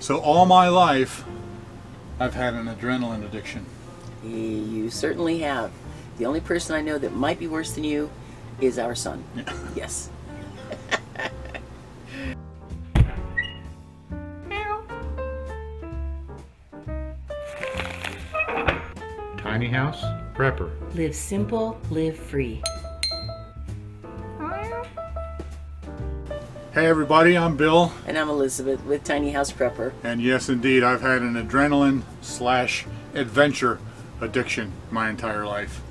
So all my life, I've had an adrenaline addiction. You certainly have. The only person I know that might be worse than you is our son. Yeah. Yes. Tiny house prepper. Live simple, live free. Hey everybody, I'm Bill. And I'm Elizabeth with Tiny House Prepper. And yes, indeed, I've had an adrenaline/adventure addiction my entire life.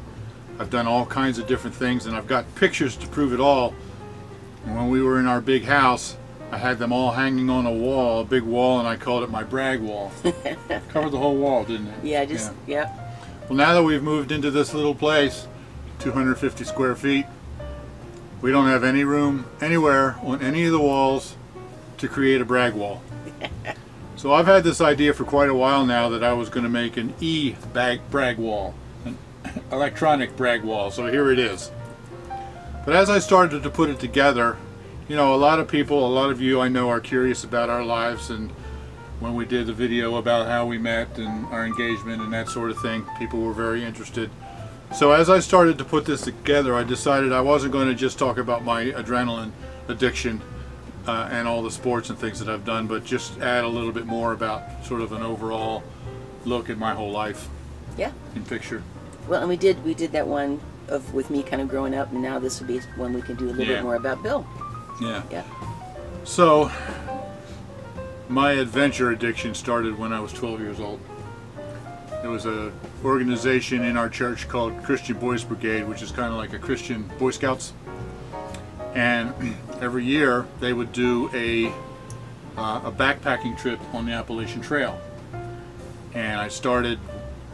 I've done all kinds of different things, and I've got pictures to prove it all. And when we were in our big house, I had them all hanging on a wall, a big wall, and I called it my brag wall. Covered the whole wall, didn't it? Yeah. Well, now that we've moved into this little place, 250 square feet, we don't have any room anywhere on any of the walls to create a brag wall. So I've had this idea for quite a while now that I was going to make an brag wall, an electronic brag wall. So here it is. But as I started to put it together, you know, a lot of you I know are curious about our lives, and when we did the video about how we met and our engagement and that sort of thing, people were very interested. So as I started to put this together, I decided I wasn't going to just talk about my adrenaline addiction and all the sports and things that I've done, but just add a little bit more about sort of an overall look at my whole life. Yeah. In picture. Well, and we did that one with me kind of growing up, and now this will be one we can do a little bit more about Bill. Yeah. Yeah. So my adventure addiction started when I was 12 years old. There was an organization in our church called Christian Boys Brigade, which is kind of like a Christian Boy Scouts. And every year they would do a backpacking trip on the Appalachian Trail. And I started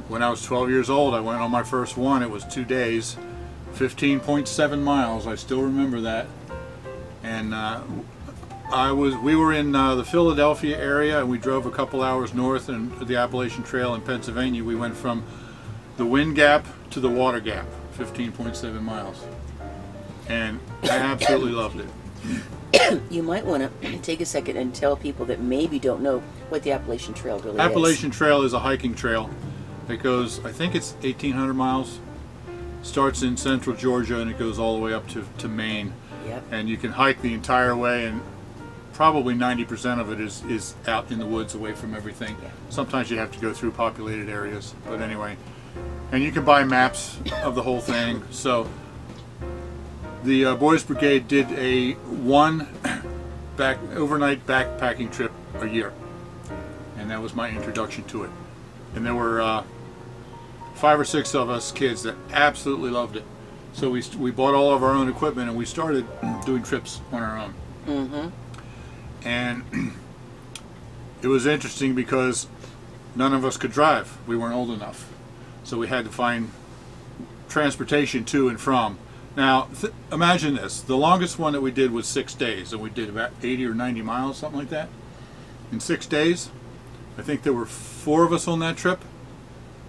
when I was 12 years old. I went on my first one. It was 2 days, 15.7 miles. I still remember that. And we were in the Philadelphia area, and we drove a couple hours north and the Appalachian Trail in Pennsylvania. We went from the Wind Gap to the Water Gap, 15.7 miles. And I absolutely loved it. You might want to take a second and tell people that maybe don't know what the Appalachian Trail really is. Appalachian Trail is a hiking trail. It goes, I think it's 1,800 miles. Starts in central Georgia and it goes all the way up to Maine. Yep. And you can hike the entire way, and probably 90% of it is out in the woods away from everything. Yeah. Sometimes you have to go through populated areas, but anyway. And you can buy maps of the whole thing. So the Boys Brigade did a overnight backpacking trip a year. And that was my introduction to it. And there were 5 or 6 of us kids that absolutely loved it. So we bought all of our own equipment and we started doing trips on our own. Mm-hmm. And it was interesting because none of us could drive. We weren't old enough. So we had to find transportation to and from. Now, imagine this. The longest one that we did was 6 days, and we did about 80 or 90 miles, something like that. In 6 days, I think there were 4 of us on that trip.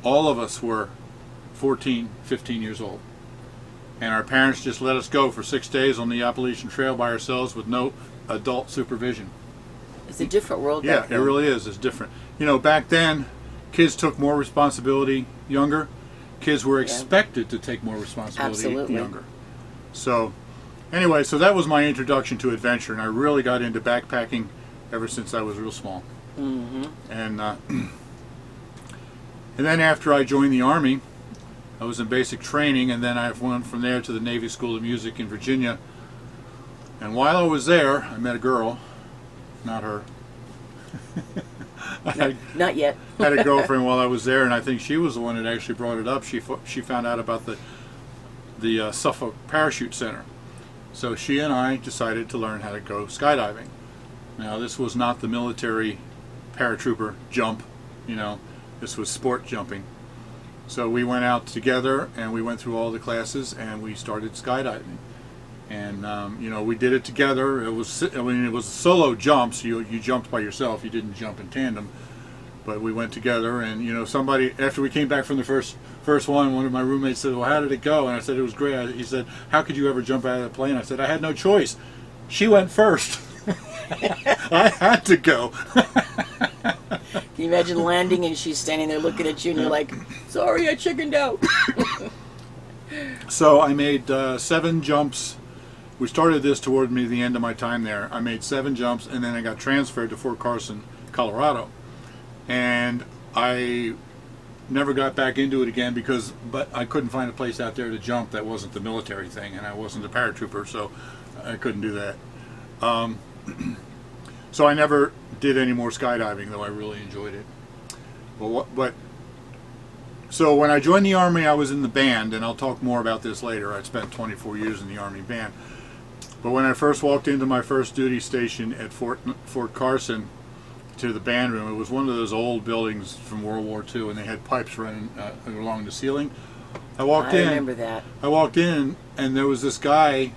All of us were 14, 15 years old. And our parents just let us go for 6 days on the Appalachian Trail by ourselves with no adult supervision. It's a different world. Yeah, back it then. really is. It's different. You know, back then, kids took more responsibility younger. Kids were expected to take more responsibility younger. So, anyway, so that was my introduction to adventure, and I really got into backpacking ever since I was real small. Mm-hmm. And then after I joined the Army, I was in basic training, and then I went from there to the Navy School of Music in Virginia. And while I was there, I met a girl, not her. Not yet. I had a girlfriend while I was there, and I think she was the one that actually brought it up. She found out about the Suffolk Parachute Center. So she and I decided to learn how to go skydiving. Now, this was not the military paratrooper jump, you know. This was sport jumping. So we went out together and we went through all the classes and we started skydiving. And you know, we did it together. It was a solo jump, so you jumped by yourself. You didn't jump in tandem. But we went together, and you know, after we came back from the first one of my roommates said, "Well, how did it go?" And I said, "It was great." He said, "How could you ever jump out of the plane?" I said, "I had no choice. She went first. I had to go." Can you imagine landing and she's standing there looking at you and you're like, sorry, I chickened out. So I made 7 jumps. We started this toward the end of my time there. I made 7 jumps, and then I got transferred to Fort Carson, Colorado. And I never got back into it again but I couldn't find a place out there to jump that wasn't the military thing, and I wasn't a paratrooper, so I couldn't do that. So I never did any more skydiving, though I really enjoyed it. So when I joined the Army, I was in the band, and I'll talk more about this later. I spent 24 years in the Army band. But when I first walked into my first duty station at Fort Carson, to the band room, it was one of those old buildings from World War II, and they had pipes running along the ceiling. I remember that. I walked in, and there was this guy.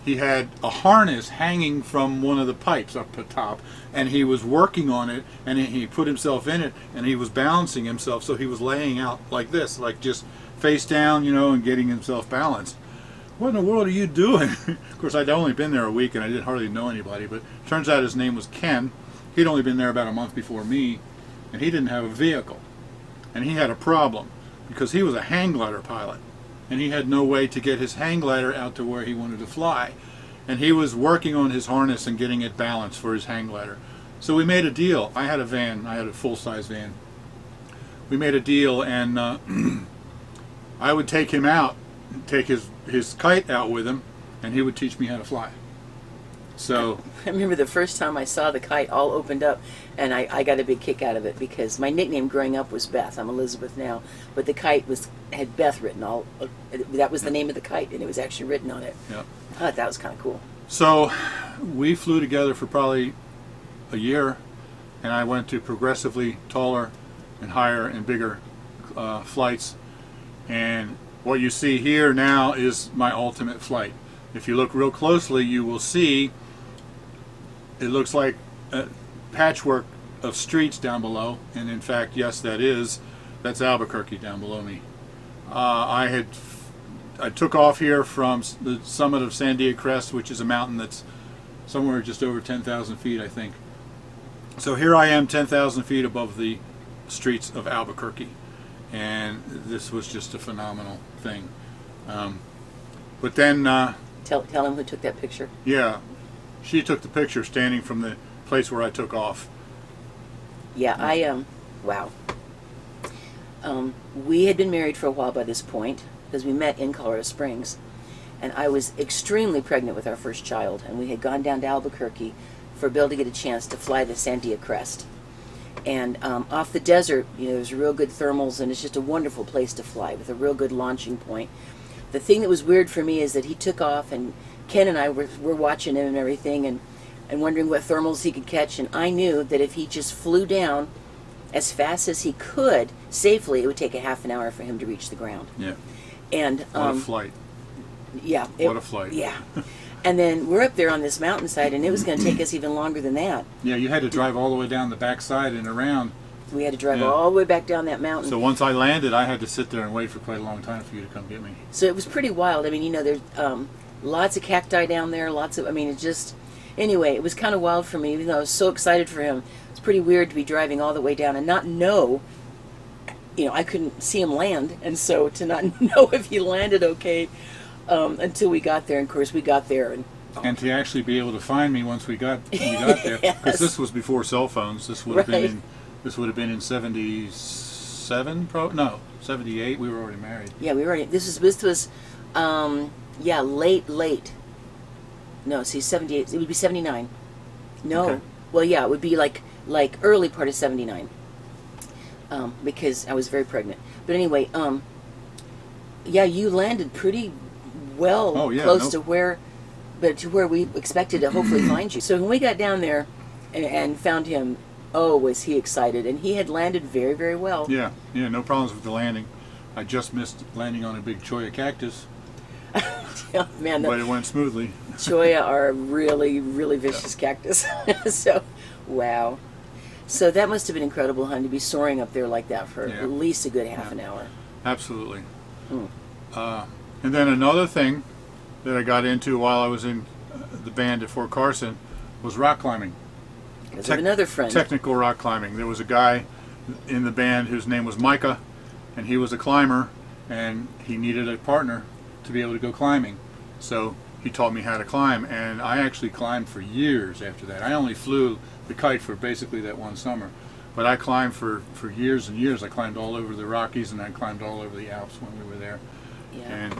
He had a harness hanging from one of the pipes up at top, and he was working on it, and he put himself in it, and he was balancing himself, so he was laying out like this, like just face down, and getting himself balanced. What in the world are you doing? Of course, I'd only been there a week, and I didn't hardly know anybody, but it turns out his name was Ken. He'd only been there about a month before me, and he didn't have a vehicle. And he had a problem, because he was a hang glider pilot, and he had no way to get his hang glider out to where he wanted to fly. And he was working on his harness and getting it balanced for his hang glider. So we made a deal. I had a van. I had a full-size van. We made a deal, and I would take him out, take his kite out with him, and he would teach me how to fly. So I remember the first time I saw the kite all opened up, and I got a big kick out of it because my nickname growing up was Beth. I'm Elizabeth now, but the kite had Beth written that was the name of the kite, and it was actually written on it. yeah. I thought that was kind of cool. So we flew together for probably a year, and I went to progressively taller and higher and bigger flights. And what you see here now is my ultimate flight. If you look real closely, you will see it looks like a patchwork of streets down below, and in fact, yes, that's Albuquerque down below me. I took off here from the summit of Sandia Crest, which is a mountain that's somewhere just over 10,000 feet, I think. So here I am 10,000 feet above the streets of Albuquerque, and this was just a phenomenal thing. But then Tell him who took that picture. yeah, she took the picture standing from the place where I took off. Yeah, wow. We had been married for a while by this point because we met in Colorado Springs, and I was extremely pregnant with our first child, and we had gone down to Albuquerque for Bill to get a chance to fly the Sandia Crest. And off the desert, there's real good thermals, and it's just a wonderful place to fly with a real good launching point. The thing that was weird for me is that he took off, and Ken and I were watching him and everything, and wondering what thermals he could catch, and I knew that if he just flew down as fast as he could safely, it would take a half an hour for him to reach the ground. Yeah. And What a flight. Yeah. What a flight. Yeah. And then we're up there on this mountainside, and it was going to take us even longer than that. Yeah, you had to drive all the way down the backside and around. We had to drive Yeah. all the way back down that mountain. So once I landed, I had to sit there and wait for quite a long time for you to come get me. So it was pretty wild. I mean, there's lots of cacti down there, anyway, it was kind of wild for me, even though I was so excited for him. It's pretty weird to be driving all the way down and not know, I couldn't see him land, and so to not know if he landed okay until we got there. And of course, we got there, And to actually be able to find me once we got there, Yes. because this was before cell phones. This would have Right. been in 77, 78. We were already married. Yeah, we already. This was, late. No, see, 78. It would be 79. No, Okay. well, yeah, it would be like early part of 79. Because I was very pregnant. But anyway, you landed pretty well, Oh, yeah, close no. to where we expected to hopefully find you. So when we got down there and found him, oh, was he excited! And he had landed very, very well. Yeah, no problems with the landing. I just missed landing on a big cholla cactus, Oh, man, but the it went smoothly. cholla are a really, really vicious cactus. So, wow. So that must have been incredible, hon, to be soaring up there like that for Yeah. at least a good half an hour. Absolutely. Mm. And then another thing that I got into while I was in the band at Fort Carson was rock climbing. Because of another friend. Technical rock climbing. There was a guy in the band whose name was Micah, and he was a climber, and he needed a partner to be able to go climbing. So he taught me how to climb, and I actually climbed for years after that. I only flew the kite for basically that one summer, but I climbed for years and years. I climbed all over the Rockies, and I climbed all over the Alps when we were there. Yeah. And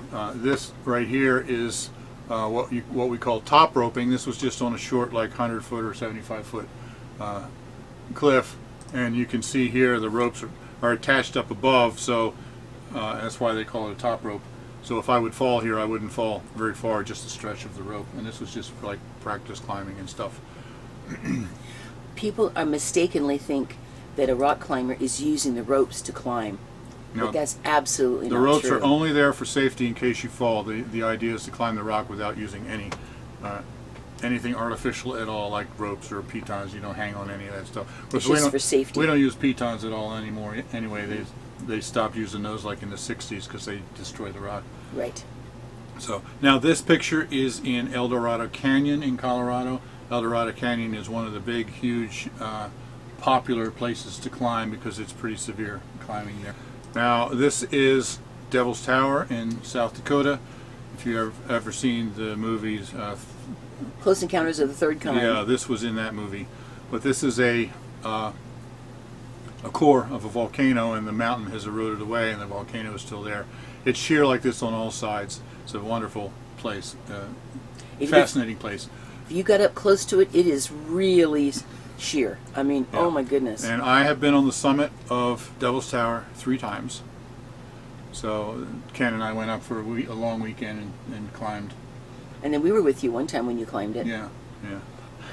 this right here is what we call top roping. This was just on a short, like 100-foot or 75-foot cliff, and you can see here the ropes are attached up above, so that's why they call it a top rope. So if I would fall here, I wouldn't fall very far, just a stretch of the rope. And this was just for like practice climbing and stuff. People mistakenly think that a rock climber is using the ropes to climb. No, But that's absolutely not the ropes true. are only there for safety in case you fall. The idea is to climb the rock without using anything artificial at all, like ropes or pitons. You don't hang on any of that stuff. It's just for safety. We don't use pitons at all anymore. Anyway, they stopped using those like in the 60s because they destroy the rock. Right. So now this picture is in El Dorado Canyon in Colorado. El Dorado Canyon is one of the big, huge, popular places to climb because it's pretty severe climbing there. Now this is Devil's Tower in South Dakota. If you've ever seen the movies, Close Encounters of the Third Kind. yeah, this was in that movie. But this is a core of a volcano, and the mountain has eroded away, and the volcano is still there. It's sheer like this on all sides. It's a wonderful place, fascinating place. If you got up close to it, it is really sheer. I mean, Yeah. oh my goodness. And I have been on the summit of Devil's Tower 3 times. So Ken and I went up for a long weekend and climbed. And then we were with you one time when you climbed it. Yeah, yeah.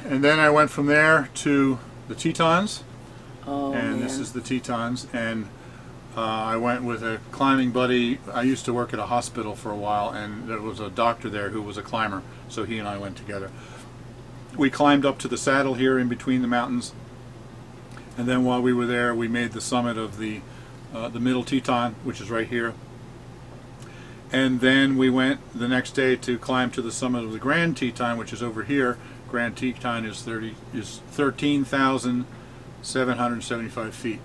And then I went from there to the Tetons. Oh, And man. this is the Tetons. And I went with a climbing buddy. I used to work at a hospital for a while, and there was a doctor there who was a climber. So he and I went together. We climbed up to the saddle here in between the mountains. And then while we were there, we made the summit of the Middle Teton, which is right here. And then we went the next day to climb to the summit of the Grand Teton, which is over here. Grand Teton is 13,775 feet.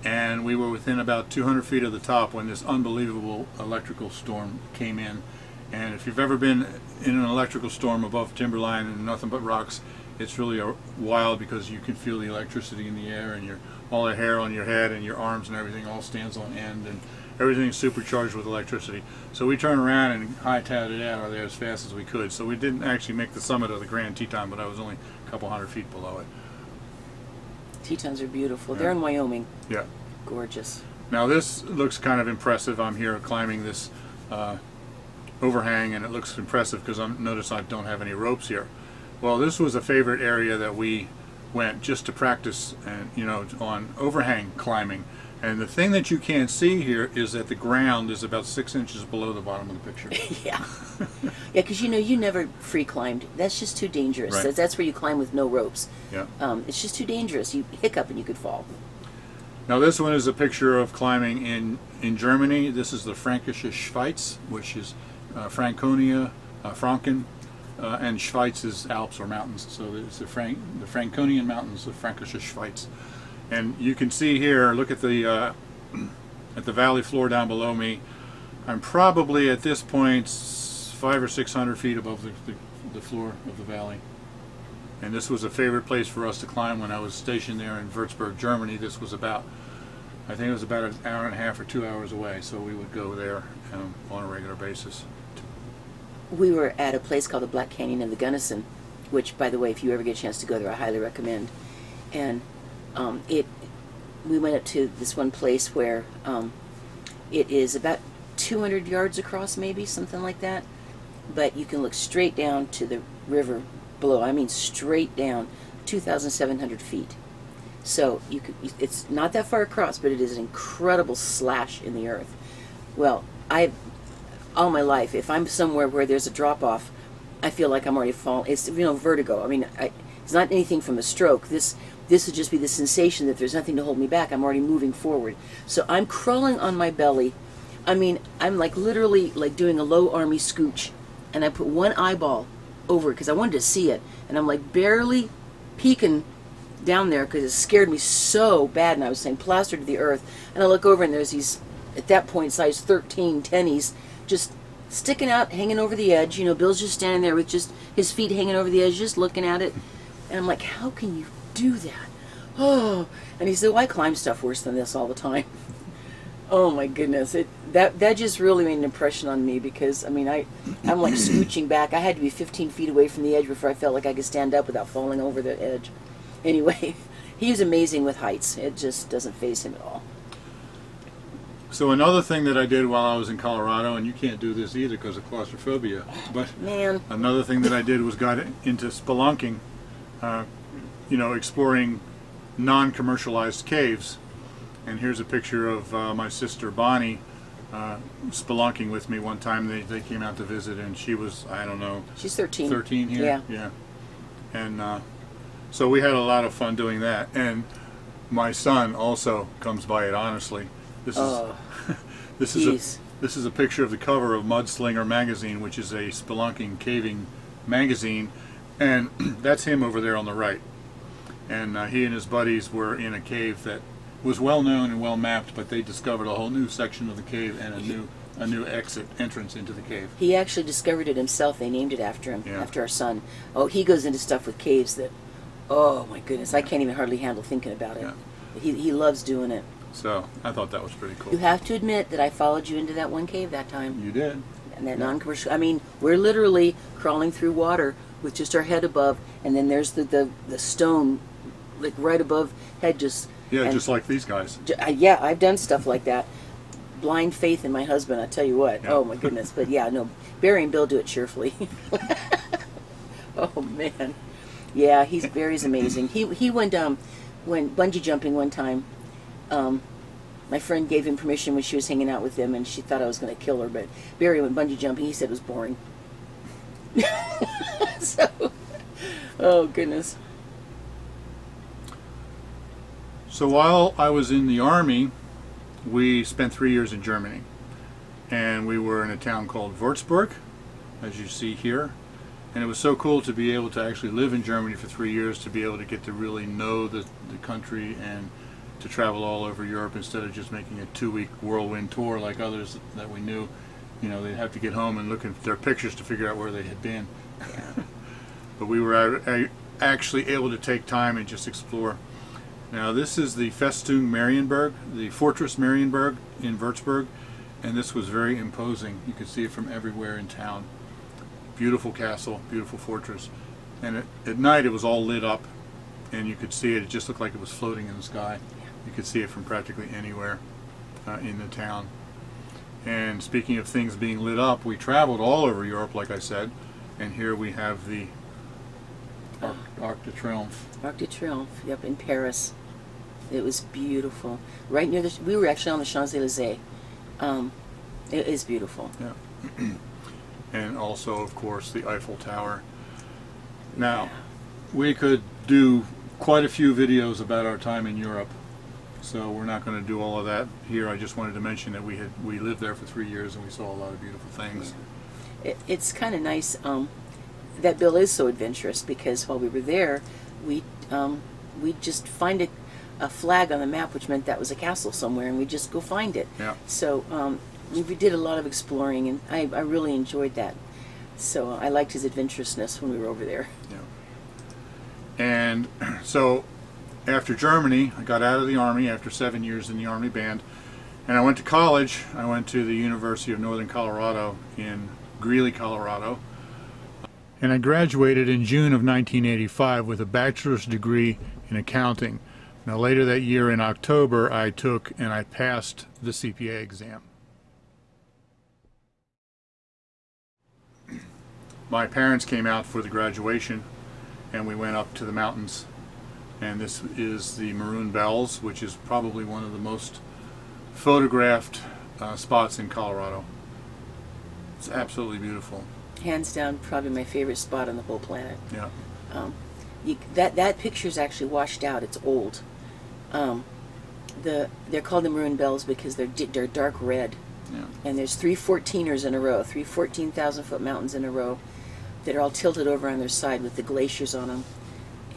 And we were within about 200 feet of the top when this unbelievable electrical storm came in. And if you've ever been in an electrical storm above timberline and nothing but rocks, it's really wild because you can feel the electricity in the air, and all the hair on your head and your arms and everything all stands on end, and everything's supercharged with electricity. So we turned around and hightailed it out of there as fast as we could. So we didn't actually make the summit of the Grand Teton, but I was only a couple hundred feet below it. Tetons are beautiful. Yeah. They're in Wyoming. Yeah. Gorgeous. Now this looks kind of impressive. I'm here climbing this overhang, and it looks impressive because notice I don't have any ropes here. Well, this was a favorite area that we went just to practice, and on overhang climbing. And the thing that you can't see here is that the ground is about 6 inches below the bottom of the picture. Yeah. Yeah, because you never free climbed. That's just too dangerous. Right. That's where you climb with no ropes. Yeah. It's just too dangerous. You hiccup and you could fall. Now this one is a picture of climbing in Germany. This is the Fränkische Schweiz, which is Franconia, Franken, and Schweiz is Alps or mountains. So it's the Franconian mountains of Fränkische Schweiz. And you can see here, look at the valley floor down below me. I'm probably at this point 500 or 600 feet above the floor of the valley. And this was a favorite place for us to climb when I was stationed there in Würzburg, Germany. This was I think it was about an hour and a half or 2 hours away. So we would go there on a regular basis. We were at a place called the Black Canyon of the Gunnison, which, by the way, if you ever get a chance to go there, I highly recommend. And we went up to this one place where it is about 200 yards across, maybe something like that, but you can look straight down to the river below. I mean straight down, 2,700 feet. So it's not that far across, but it is an incredible slash in the earth. Well, all my life, if I'm somewhere where there's a drop off, I feel like I'm already falling. It's vertigo. I mean, it's not anything from a stroke. This would just be the sensation that there's nothing to hold me back. I'm already moving forward. So I'm crawling on my belly. I mean, I'm like literally like doing a low army scooch, and I put one eyeball over it because I wanted to see it, and I'm like barely peeking down there because it scared me so bad, and I was saying plastered to the earth. And I look over, and there's these, at that point, size 13 tennies just sticking out, hanging over the edge. You know, Bill's just standing there with just his feet hanging over the edge, just looking at it. And I'm like, how can you do that? Oh, and he said, well, I climb stuff worse than this all the time. Oh my goodness, that just really made an impression on me, because I mean I'm like scooching back. I had to be 15 feet away from the edge before I felt like I could stand up without falling over the edge. Anyway, he's amazing with heights. It just doesn't faze him at all. So another thing that I did while I was in Colorado, and you can't do this either because of claustrophobia, but Man, another thing that I did was got into spelunking, you know, exploring non-commercialized caves. And here's a picture of my sister Bonnie spelunking with me one time. They came out to visit, and she was, I don't know, she's 13. 13 here? Yeah. Yeah. And so we had a lot of fun doing that. And my son also comes by it honestly. This is this is a picture of the cover of Mudslinger magazine, which is a spelunking caving magazine, and that's him over there on the right. And he and his buddies were in a cave that was well known and well mapped, but they discovered a whole new section of the cave and a new entrance into the cave. He actually discovered it himself. They named it after him, Yeah. after our son. Oh, he goes into stuff with caves that, oh my goodness, I can't even hardly handle thinking about it. Yeah. He loves doing it. So I thought that was pretty cool. You have to admit that I followed you into that one cave that time. You did. And that non-commercial, I mean, we're literally crawling through water with just our head above, and then there's the stone, like right above head, just... Yeah, and just like these guys. Yeah, I've done stuff like that. Blind faith in my husband, I tell you what. Yeah. Oh my goodness. But yeah, no, Barry and Bill do it cheerfully. Oh man. Yeah, Barry's amazing. He went bungee jumping one time. My friend gave him permission when she was hanging out with him, and she thought I was going to kill her, but Barry went bungee jumping. He said it was boring. So, oh goodness. So while I was in the Army, we spent 3 years in Germany. And we were in a town called Würzburg, as you see here. And it was so cool to be able to actually live in Germany for 3 years, to be able to get to really know the country and to travel all over Europe instead of just making a 2-week whirlwind tour like others that we knew. You know, they'd have to get home and look at their pictures to figure out where they had been. Yeah. But we were actually able to take time and just explore. Now this is the Festung Marienburg, the Fortress Marienburg in Würzburg, and this was very imposing. You could see it from everywhere in town. Beautiful castle, beautiful fortress. And at night it was all lit up, and you could see it. It just looked like it was floating in the sky. You could see it from practically anywhere in the town. And speaking of things being lit up, we traveled all over Europe, like I said, and here we have the Arc de Triomphe. Arc de Triomphe, yep, in Paris. It was beautiful. Right near we were actually on the Champs-Élysées. It is beautiful. Yeah. And also, of course, the Eiffel Tower. Now, we could do quite a few videos about our time in Europe, so we're not going to do all of that here. I just wanted to mention that we lived there for 3 years and we saw a lot of beautiful things. It's kind of nice that Bill is so adventurous, because while we were there, we just find a flag on the map, which meant that was a castle somewhere, and we just go find it. Yeah. So we did a lot of exploring, and I really enjoyed that. So I liked his adventurousness when we were over there. Yeah. And so after Germany, I got out of the Army after 7 years in the Army band, and I went to college. I went to the University of Northern Colorado in Greeley, Colorado. And I graduated in June of 1985 with a bachelor's degree in accounting. Now later that year in October, I took and I passed the CPA exam. My parents came out for the graduation, and we went up to the mountains. And this is the Maroon Bells, which is probably one of the most photographed spots in Colorado. It's absolutely beautiful. Hands down, probably my favorite spot on the whole planet. Yeah. That picture's actually washed out. It's old. They're called the Maroon Bells because they're dark red. Yeah. And there's 3 14ers in a row, 3 14,000-foot mountains in a row that are all tilted over on their side with the glaciers on them.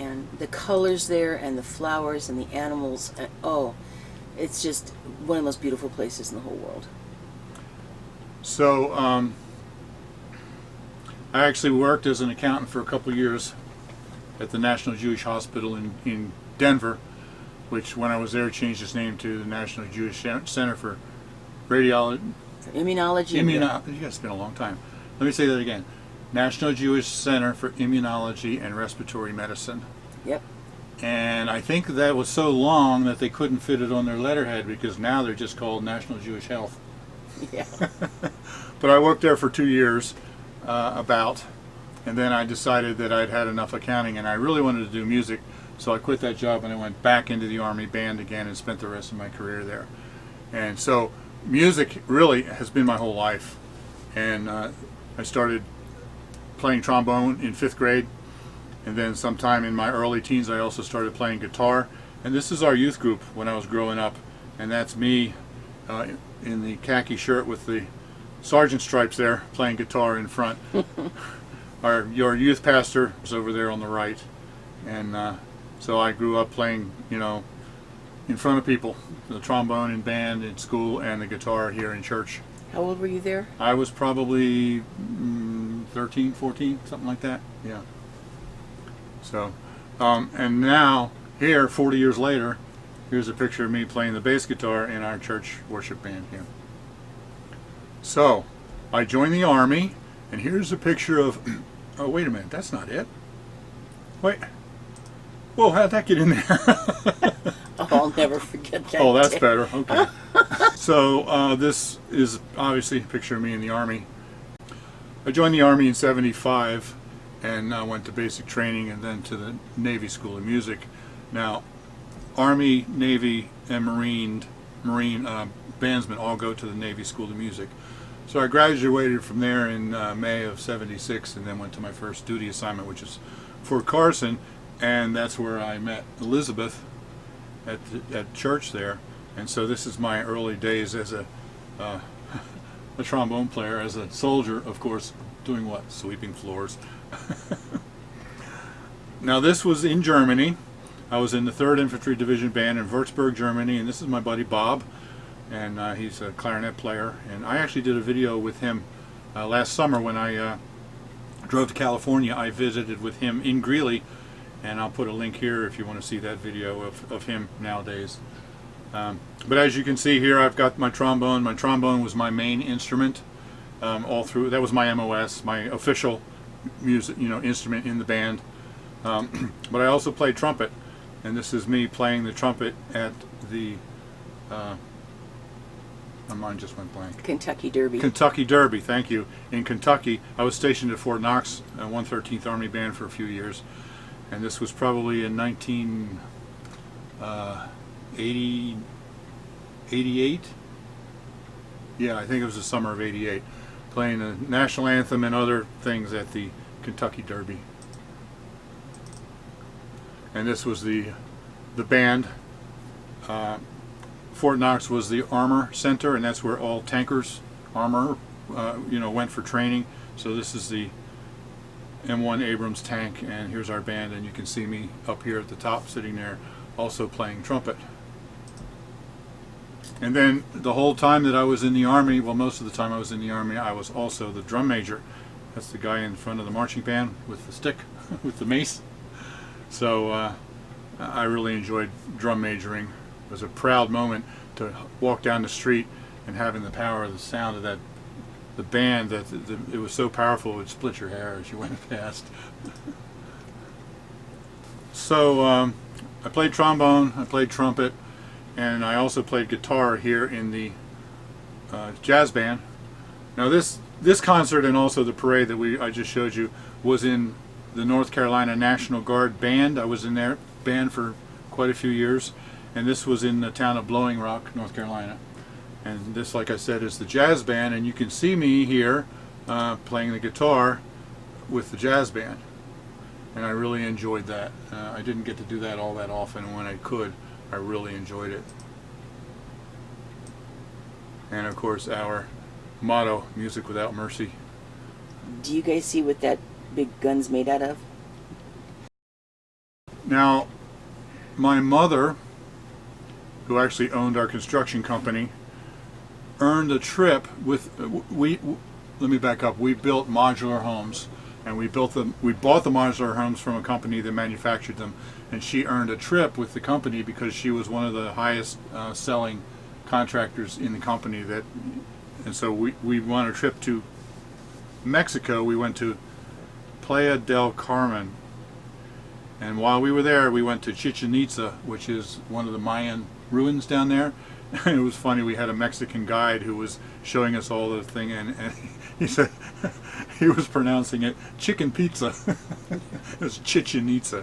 and the colors there, and the flowers, and the animals. Oh, it's just one of the most beautiful places in the whole world. So I actually worked as an accountant for a couple years at the National Jewish Hospital in Denver, which when I was there changed its name to the National Jewish Center for Radiology. Immunology. Yeah, it's been a long time. Let me say that again. National Jewish Center for Immunology and Respiratory Medicine. Yep. And I think that was so long that they couldn't fit it on their letterhead, because now they're just called National Jewish Health. Yeah. But I worked there for 2 years, and then I decided that I'd had enough accounting and I really wanted to do music, so I quit that job and I went back into the Army band again and spent the rest of my career there. And so music really has been my whole life. And I started playing trombone in 5th grade, and then sometime in my early teens I also started playing guitar. And this is our youth group when I was growing up, and that's me in the khaki shirt with the sergeant stripes there, playing guitar in front. Your youth pastor is over there on the right, and so I grew up playing, in front of people, the trombone in band in school and the guitar here in church. How old were you there? I was probably 13, 14, something like that. Yeah. So, and now here, 40 years later, here's a picture of me playing the bass guitar in our church worship band here. So, I joined the Army, and here's a picture of, oh wait a minute, that's not it. Wait, whoa, how'd that get in there? Oh, I'll never forget that. Oh, that's day. better, okay. So, this is obviously a picture of me in the Army. I joined the Army in '75, and went to basic training and then to the Navy School of Music. Now, Army, Navy, and Marine bandsmen all go to the Navy School of Music. So I graduated from there in May of '76, and then went to my first duty assignment, which is Fort Carson, and that's where I met Elizabeth at church there. And so this is my early days as a trombone player, as a soldier, of course, doing what? Sweeping floors. Now this was in Germany. I was in the 3rd Infantry Division Band in Würzburg, Germany, and this is my buddy Bob, and he's a clarinet player. And I actually did a video with him last summer when I drove to California. I visited with him in Greeley, and I'll put a link here if you want to see that video of him nowadays. But as you can see here, I've got my trombone. My trombone was my main instrument all through. That was my MOS, my official music, instrument in the band. But I also played trumpet, and this is me playing the trumpet at the my mind just went blank. Kentucky Derby. Kentucky Derby, thank you. In Kentucky, I was stationed at Fort Knox, 113th Army Band for a few years, and this was probably in 1988. Yeah, I think it was the summer of '88, playing the national anthem and other things at the Kentucky Derby. And this was the band. Fort Knox was the armor center, and that's where all tankers, armor, went for training. So this is the M1 Abrams tank, and here's our band, and you can see me up here at the top sitting there also playing trumpet. And then the whole time that I was in the Army, well, most of the time I was in the Army, I was also the drum major. That's the guy in front of the marching band with the stick, with the mace. So I really enjoyed drum majoring. It was a proud moment to walk down the street and having the power of the sound of the band, it was so powerful it would split your hair as you went past. So I played trombone, I played trumpet, and I also played guitar here in the jazz band. Now this concert and also the parade that I just showed you was in the North Carolina National Guard Band. I was in their band for quite a few years, and this was in the town of Blowing Rock, North Carolina. And this, like I said, is the jazz band, and you can see me here playing the guitar with the jazz band. And I really enjoyed that. I didn't get to do that all that often, and when I could, I really enjoyed it. And of course, our motto, music without mercy. Do you guys see what that big gun's made out of? Now, my mother, who actually owned our construction company, earned a trip with let me back up. We built modular homes, and we bought the modular homes from a company that manufactured them, and she earned a trip with the company because she was one of the highest selling contractors in the company. And so we won a trip to Mexico. We went to Playa del Carmen, and while we were there, we went to Chichen Itza, which is one of the Mayan ruins down there. And it was funny, we had a Mexican guide who was showing us all the thing, and he said he was pronouncing it chicken pizza. It was Chichen Itza.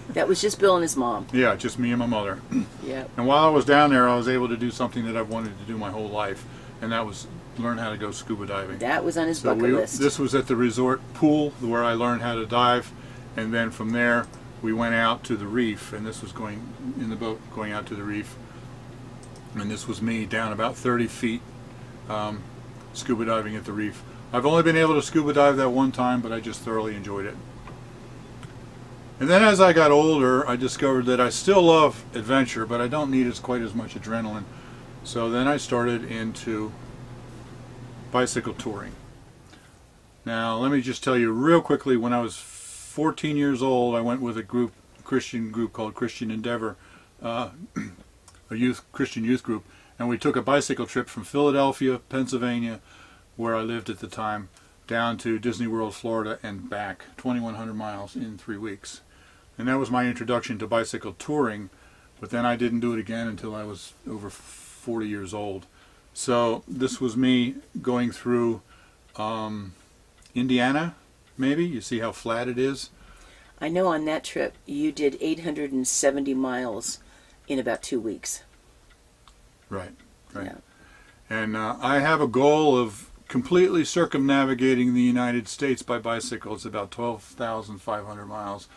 That was just Bill and his mom. Yeah, just me and my mother. Yeah. And while I was down there, I was able to do something that I've wanted to do my whole life, and that was learn how to go scuba diving. That was on his bucket list. This was at the resort pool where I learned how to dive, and then from there we went out to the reef, and this was going in the boat going out to the reef. And this was me down about 30 feet scuba diving at the reef. I've only been able to scuba dive that one time, but I just thoroughly enjoyed it. And then as I got older, I discovered that I still love adventure, but I don't need quite as much adrenaline. So then I started into bicycle touring. Now let me just tell you real quickly, when I was 14 years old, I went with a Christian group called Christian Endeavor, a Christian youth group, and we took a bicycle trip from Philadelphia, Pennsylvania, where I lived at the time, down to Disney World, Florida, and back, 2,100 miles in 3 weeks. And that was my introduction to bicycle touring, but then I didn't do it again until I was over 40 years old. So this was me going through Indiana, maybe. You see how flat it is? I know on that trip you did 870 miles in about 2 weeks. Right. Yeah. And I have a goal of completely circumnavigating the United States by bicycle. It's about 12,500 miles.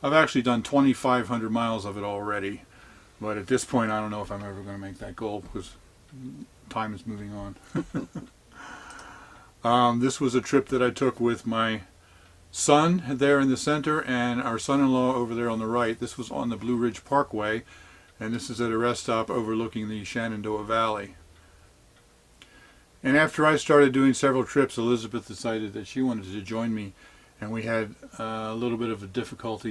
I've actually done 2,500 miles of it already. But at this point, I don't know if I'm ever going to make that goal because time is moving on. This was a trip that I took with my son there in the center and our son-in-law over there on the right. This was on the Blue Ridge Parkway, and this is at a rest stop overlooking the Shenandoah Valley. And after I started doing several trips, Elizabeth decided that she wanted to join me, and we had a little bit of a difficult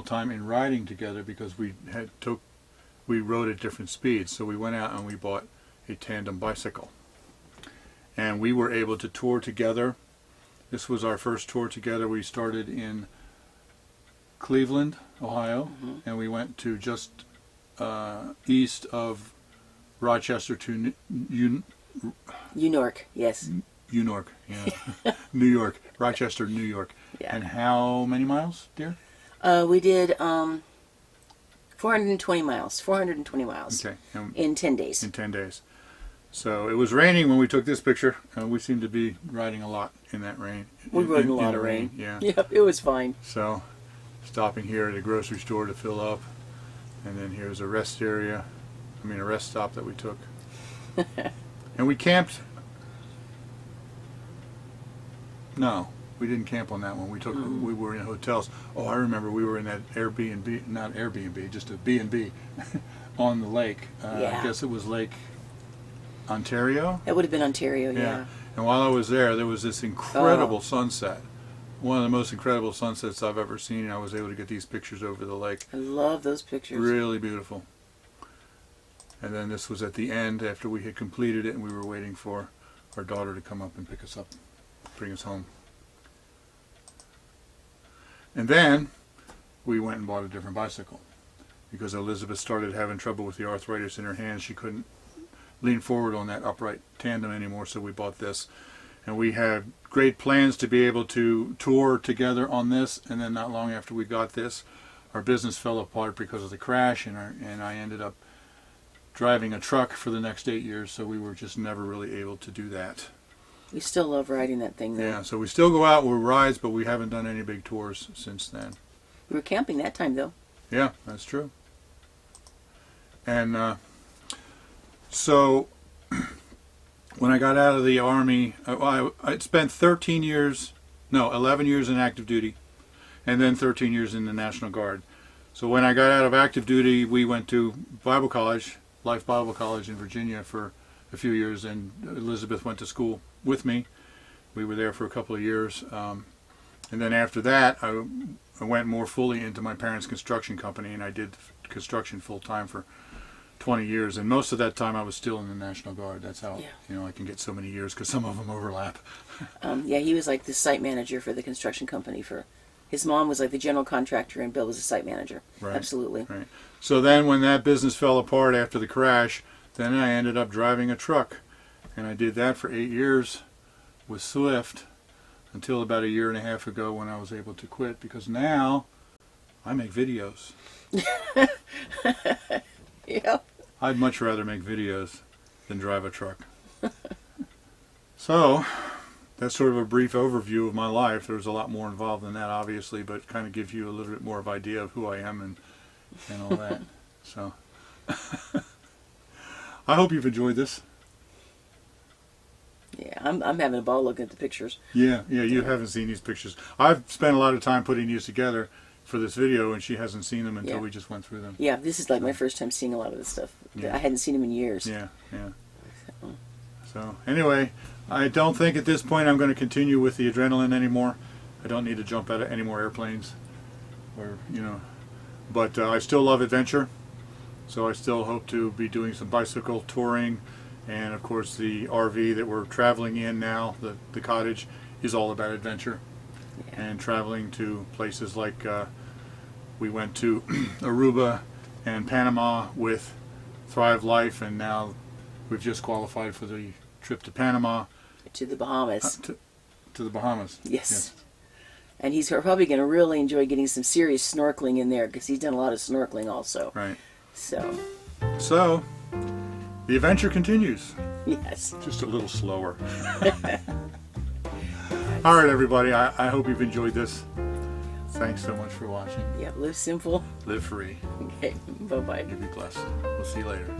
time in riding together because we rode at different speeds. So we went out and we bought a tandem bicycle, and we were able to tour together. This was our first tour together. We started in Cleveland, Ohio, and we went to just east of Rochester to Newark, yes. Newark, yeah. New York, Rochester, New York. Yeah. And how many miles, dear? We did 420 miles. 420 miles. Okay. In 10 days. In 10 days. So it was raining when we took this picture. We seemed to be riding a lot in that rain. We rode in a lot the of rain. Yeah. Yep, it was fine. So stopping here at a grocery store to fill up. And then here's a rest area. I mean a rest stop that we took. And we camped. No, we didn't camp on that one. We were in hotels. Oh, I remember we were in that Airbnb, not Airbnb, just a B&B on the lake. Yeah. I guess it was Lake Ontario. That would have been Ontario, yeah. And while I was there was this incredible sunset. One of the most incredible sunsets I've ever seen. I was able to get these pictures over the lake. I love those pictures. Really beautiful. And then this was at the end after we had completed it, and we were waiting for our daughter to come up and pick us up, bring us home. And then we went and bought a different bicycle because Elizabeth started having trouble with the arthritis in her hands. She couldn't lean forward on that upright tandem anymore, so we bought this. And we had great plans to be able to tour together on this, and then not long after we got this, our business fell apart because of the crash, and I ended up driving a truck for the next 8 years, so we were just never really able to do that. We still love riding that thing, though. Yeah, so we still go out with rides, but we haven't done any big tours since then. We were camping that time, though. Yeah, that's true. And so when I got out of the Army, I spent 11 years in active duty, and then 13 years in the National Guard. So when I got out of active duty, we went to Bible college, Life Bible College in Virginia for a few years, and Elizabeth went to school with me. We were there for a couple of years. And then after that, I went more fully into my parents' construction company, and I did construction full time for 20 years. And most of that time, I was still in the National Guard. That's how I can get so many years, because some of them overlap. He was like the site manager for the construction company. His mom was like the general contractor, and Bill was the site manager. Right. Absolutely. Right. So then, when that business fell apart after the crash, then I ended up driving a truck, and I did that for 8 years with Swift, until about a year and a half ago when I was able to quit, because now I make videos. Yeah. I'd much rather make videos than drive a truck. So that's sort of a brief overview of my life. There's a lot more involved than that, obviously, but kind of gives you a little bit more of an idea of who I am and all that. So I hope you've enjoyed this. Yeah, I'm having a ball looking at the pictures. Yeah, you haven't seen these pictures. I've spent a lot of time putting these together for this video, and she hasn't seen them until we just went through them. Yeah, this is like my first time seeing a lot of this stuff. Yeah. I hadn't seen them in years. Yeah. So anyway, I don't think at this point I'm going to continue with the adrenaline anymore. I don't need to jump out of any more airplanes, but I still love adventure. So I still hope to be doing some bicycle touring. And of course the RV that we're traveling in now, the cottage, is all about adventure. Yeah. And traveling to places like we went to Aruba and Panama with Thrive Life, and now we've just qualified for the trip to Panama. To the Bahamas. To the Bahamas. Yes. And he's probably going to really enjoy getting some serious snorkeling in there, because he's done a lot of snorkeling also. Right. So the adventure continues. Yes. Just a little slower. All right, everybody. I hope you've enjoyed this. Thanks so much for watching. Yeah, live simple. Live free. Okay, bye-bye. You be blessed. We'll see you later.